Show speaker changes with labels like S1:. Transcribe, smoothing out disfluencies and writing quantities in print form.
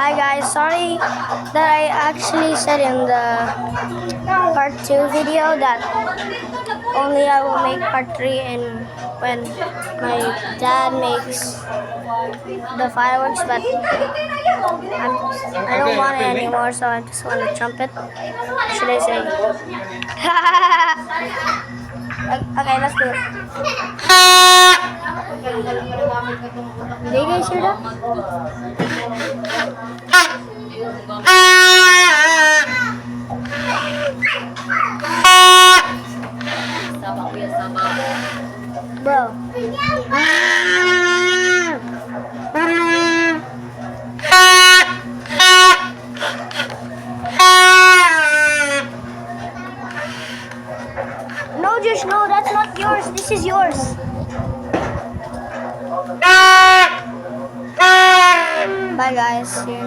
S1: Hi guys, sorry that I actually said in the part 2 video that only I will make part 3 and when my dad makes the fireworks, but I don't want it anymore, so I just want a trumpet. Should I say? Okay, let's do it. Did you guys hear that? Bro. No, Josh, no, that's not yours. This is yours. Bye, guys. See you